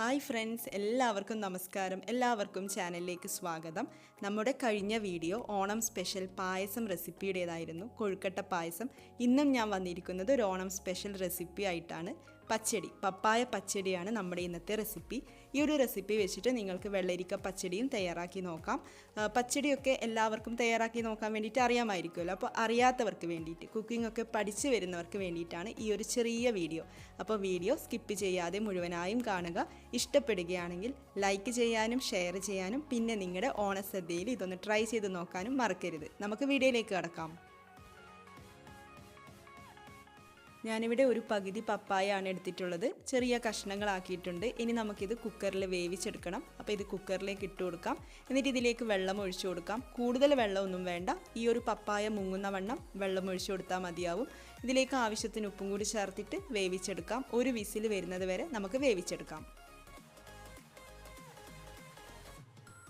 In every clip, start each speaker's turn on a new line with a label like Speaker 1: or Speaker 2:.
Speaker 1: Hi friends, എല്ലാവർക്കും നമസ്കാരം. എല്ലാവർക്കും ചാനലിലേക്ക് സ്വാഗതം. നമ്മുടെ കഴിഞ്ഞ വീഡിയോ ഓണം സ്പെഷ്യൽ പായസം റെസിപ്പിയുടേതായിരുന്നു, കൊഴുക്കട്ട പായസം. ഇന്നും ഞാൻ വന്നിരിക്കുന്നത് ഒരു ഓണം സ്പെഷ്യൽ റെസിപ്പി ആയിട്ടാണ്. പച്ചടി, പപ്പായ പച്ചടിയാണ് നമ്മുടെ ഇന്നത്തെ റെസിപ്പി. ഈ ഒരു റെസിപ്പി വെച്ചിട്ട് നിങ്ങൾക്ക് വെള്ളരിക്ക പച്ചടിയും തയ്യാറാക്കി നോക്കാം. പച്ചടിയൊക്കെ എല്ലാവർക്കും തയ്യാറാക്കി നോക്കാൻ വേണ്ടിയിട്ട് അറിയാമായിരിക്കുമല്ലോ. അപ്പോൾ അറിയാത്തവർക്ക് വേണ്ടിയിട്ട്, കുക്കിംഗ് ഒക്കെ പഠിച്ചു വരുന്നവർക്ക് വേണ്ടിയിട്ടാണ് ഈ ഒരു ചെറിയ വീഡിയോ. അപ്പോൾ വീഡിയോ സ്കിപ്പ് ചെയ്യാതെ മുഴുവനായും കാണുക. ഇഷ്ടപ്പെടുകയാണെങ്കിൽ ലൈക്ക് ചെയ്യാനും ഷെയർ ചെയ്യാനും പിന്നെ നിങ്ങളുടെ ഓണസദ്യയിൽ ഇതൊന്ന് ട്രൈ ചെയ്ത് നോക്കാനും മറക്കരുത്. നമുക്ക് വീഡിയോയിലേക്ക് കടക്കാം. ഞാനിവിടെ ഒരു പകുതി പപ്പായാണ് എടുത്തിട്ടുള്ളത്. ചെറിയ കഷ്ണങ്ങളാക്കിയിട്ടുണ്ട്. ഇനി നമുക്കിത് കുക്കറിൽ വേവിച്ചെടുക്കണം. അപ്പോൾ ഇത് കുക്കറിലേക്ക് ഇട്ട് കൊടുക്കാം. എന്നിട്ട് ഇതിലേക്ക് വെള്ളം ഒഴിച്ചു കൊടുക്കാം. കൂടുതൽ വെള്ളമൊന്നും വേണ്ട. ഈ ഒരു പപ്പായ മുങ്ങുന്ന വണ്ണം വെള്ളം ഒഴിച്ചു കൊടുത്താൽ മതിയാവും. ഇതിലേക്ക് ആവശ്യത്തിന് ഉപ്പും കൂടി ചേർത്തിട്ട് വേവിച്ചെടുക്കാം. ഒരു വിസിൽ വരുന്നത് വരെ നമുക്ക് വേവിച്ചെടുക്കാം.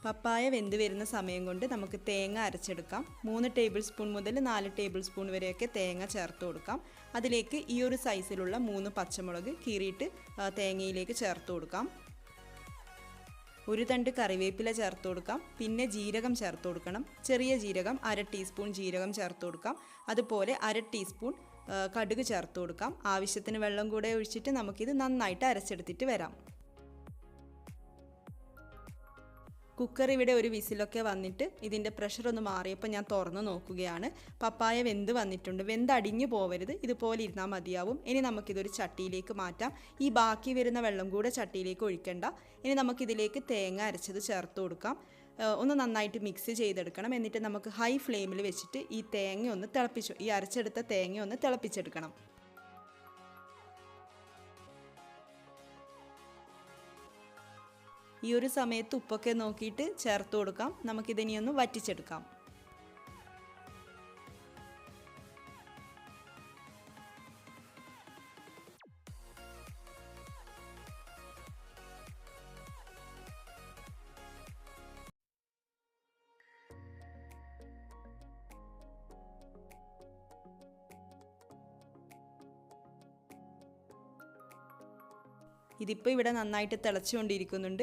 Speaker 1: പപ്പായ വെന്ത് വരുന്ന സമയം കൊണ്ട് നമുക്ക് തേങ്ങ അരച്ചെടുക്കാം. 3 ടേബിൾ സ്പൂൺ മുതൽ 4 ടേബിൾ സ്പൂൺ വരെയൊക്കെ തേങ്ങ ചേർത്ത് കൊടുക്കാം. അതിലേക്ക് ഈ ഒരു സൈസിലുള്ള 3 പച്ചമുളക് കീറിയിട്ട് തേങ്ങയിലേക്ക് ചേർത്ത് കൊടുക്കാം. ഒരു തണ്ട് കറിവേപ്പില ചേർത്ത് കൊടുക്കാം. പിന്നെ ജീരകം ചേർത്ത് കൊടുക്കണം. ചെറിയ ജീരകം 1/2 ടീസ്പൂൺ ജീരകം ചേർത്ത് കൊടുക്കാം. അതുപോലെ 1/2 ടീസ്പൂൺ കടുക് ചേർത്ത് കൊടുക്കാം. ആവശ്യത്തിന് വെള്ളം കൂടെ ഒഴിച്ചിട്ട് നമുക്കിത് നന്നായിട്ട് അരച്ചെടുത്തിട്ട് വരാം. കുക്കർ ഇവിടെ ഒരു വിസിലൊക്കെ വന്നിട്ട് ഇതിൻ്റെ പ്രഷറൊന്ന് മാറിയപ്പോൾ ഞാൻ തുറന്ന് നോക്കുകയാണ്. പപ്പായ വെന്ത് വന്നിട്ടുണ്ട്. വെന്തടിഞ്ഞു പോവരുത്, ഇതുപോലെ ഇരുന്നാൽ മതിയാവും. ഇനി നമുക്കിതൊരു ചട്ടിയിലേക്ക് മാറ്റാം. ഈ ബാക്കി വരുന്ന വെള്ളം കൂടെ ചട്ടിയിലേക്ക് ഒഴിക്കണ്ട. ഇനി നമുക്കിതിലേക്ക് തേങ്ങ അരച്ചത് ചേർത്ത് കൊടുക്കാം. ഒന്ന് നന്നായിട്ട് മിക്സ് ചെയ്തെടുക്കണം. എന്നിട്ട് നമുക്ക് ഹൈ ഫ്ലെയിമിൽ വെച്ചിട്ട് ഈ അരച്ചെടുത്ത തേങ്ങ ഒന്ന് തിളപ്പിച്ചെടുക്കണം. ഈ ഒരു സമയത്ത് ഉപ്പൊക്കെ നോക്കിയിട്ട് ചേർത്ത് കൊടുക്കാം. നമുക്കിതിനി ഒന്ന് വറ്റിച്ചെടുക്കാം. ഇതിപ്പോൾ ഇവിടെ നന്നായിട്ട് തിളച്ചുകൊണ്ടിരിക്കുന്നുണ്ട്.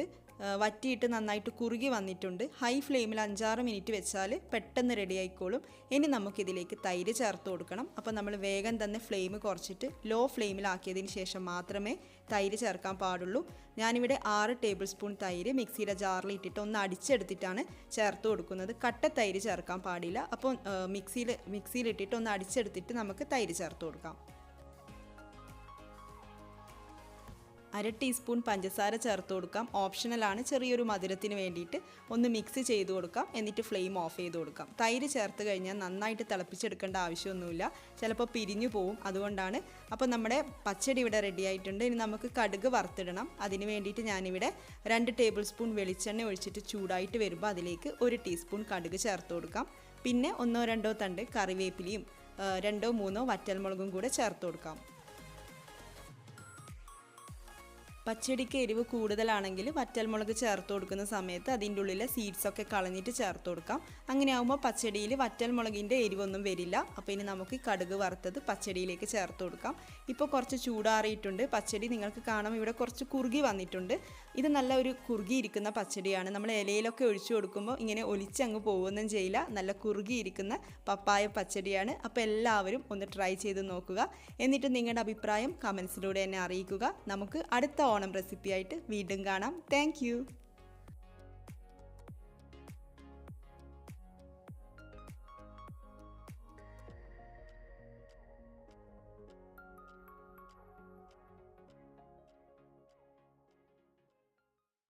Speaker 1: വറ്റിയിട്ട് നന്നായിട്ട് കുറുകി വന്നിട്ടുണ്ട്. ഹൈ ഫ്ലെയിമിൽ 5-6 മിനിറ്റ് വെച്ചാൽ പെട്ടെന്ന് റെഡി ആയിക്കോളും. ഇനി നമുക്കിതിലേക്ക് തൈര് ചേർത്ത് കൊടുക്കണം. അപ്പോൾ നമ്മൾ വേഗം തന്നെ ഫ്ലെയിം കുറച്ചിട്ട് ലോ ഫ്ലെയിമിലാക്കിയതിന് ശേഷം മാത്രമേ തൈര് ചേർക്കാൻ പാടുള്ളൂ. ഞാനിവിടെ 6 ടേബിൾ സ്പൂൺ തൈര് മിക്സിയുടെ ജാറിൽ ഇട്ടിട്ട് ഒന്ന് അടിച്ചെടുത്തിട്ടാണ് ചേർത്ത് കൊടുക്കുന്നത്. കട്ട തൈര് ചേർക്കാൻ പാടില്ല. അപ്പോൾ മിക്സിയിലിട്ടിട്ട് ഒന്ന് അടിച്ചെടുത്തിട്ട് നമുക്ക് തൈര് ചേർത്ത് കൊടുക്കാം. 1/2 ടീസ്പൂൺ പഞ്ചസാര ചേർത്ത് കൊടുക്കാം. ഓപ്ഷണലാണ്, ചെറിയൊരു മധുരത്തിന് വേണ്ടിയിട്ട് ഒന്ന് മിക്സ് ചെയ്ത് കൊടുക്കാം. എന്നിട്ട് ഫ്ലെയിം ഓഫ് ചെയ്ത് കൊടുക്കാം. തൈര് ചേർത്ത് കഴിഞ്ഞാൽ നന്നായിട്ട് തിളപ്പിച്ചെടുക്കേണ്ട ആവശ്യമൊന്നുമില്ല, ചിലപ്പോൾ പിരിഞ്ഞു പോവും. അതുകൊണ്ടാണ്. അപ്പോൾ നമ്മുടെ പച്ചടി ഇവിടെ റെഡി ആയിട്ടുണ്ട്. ഇനി നമുക്ക് കടുക് വറുത്തിടണം. അതിന് വേണ്ടിയിട്ട് ഞാനിവിടെ 2 ടേബിൾ സ്പൂൺ വെളിച്ചെണ്ണ ഒഴിച്ചിട്ട് ചൂടായിട്ട് വരുമ്പോൾ അതിലേക്ക് 1 ടീസ്പൂൺ കടുക് ചേർത്ത് കൊടുക്കാം. പിന്നെ 1-2 തണ്ട് കറിവേപ്പിലയും 2-3 വറ്റൽമുളകും കൂടെ ചേർത്ത് കൊടുക്കാം. പച്ചടിക്ക് എരിവ് കൂടുതലാണെങ്കിൽ വറ്റൽമുളക് ചേർത്ത് കൊടുക്കുന്ന സമയത്ത് അതിൻ്റെ ഉള്ളിലെ സീഡ്സൊക്കെ കളഞ്ഞിട്ട് ചേർത്ത് കൊടുക്കാം. അങ്ങനെ ആകുമ്പോൾ പച്ചടിയിൽ വറ്റൽമുളകിൻ്റെ എരിവൊന്നും വരില്ല. അപ്പോൾ ഇനി നമുക്ക് കടുക് വറുത്തത് പച്ചടിയിലേക്ക് ചേർത്ത് കൊടുക്കാം. ഇപ്പോൾ കുറച്ച് ചൂടാറിയിട്ടുണ്ട്. പച്ചടി നിങ്ങൾക്ക് കാണാം, ഇവിടെ കുറച്ച് കുറുകി വന്നിട്ടുണ്ട്. ഇത് നല്ല ഒരു കുറുകിയിരിക്കുന്ന പച്ചടിയാണ്. നമ്മൾ ഇലയിലൊക്കെ ഒഴിച്ചു കൊടുക്കുമ്പോൾ ഇങ്ങനെ ഒലിച്ചങ്ങ് പോകുകയൊന്നും ചെയ്യില്ല. നല്ല കുറുകിയിരിക്കുന്ന പപ്പായ പച്ചടിയാണ്. അപ്പോൾ എല്ലാവരും ഒന്ന് ട്രൈ ചെയ്ത് നോക്കുക. എന്നിട്ട് നിങ്ങളുടെ അഭിപ്രായം കമൻസിലൂടെ എന്നെ അറിയിക്കുക. നമുക്ക് അടുത്ത ഓണം റെസിപ്പിയായിട്ട് വീണ്ടും കാണാം. Thank you.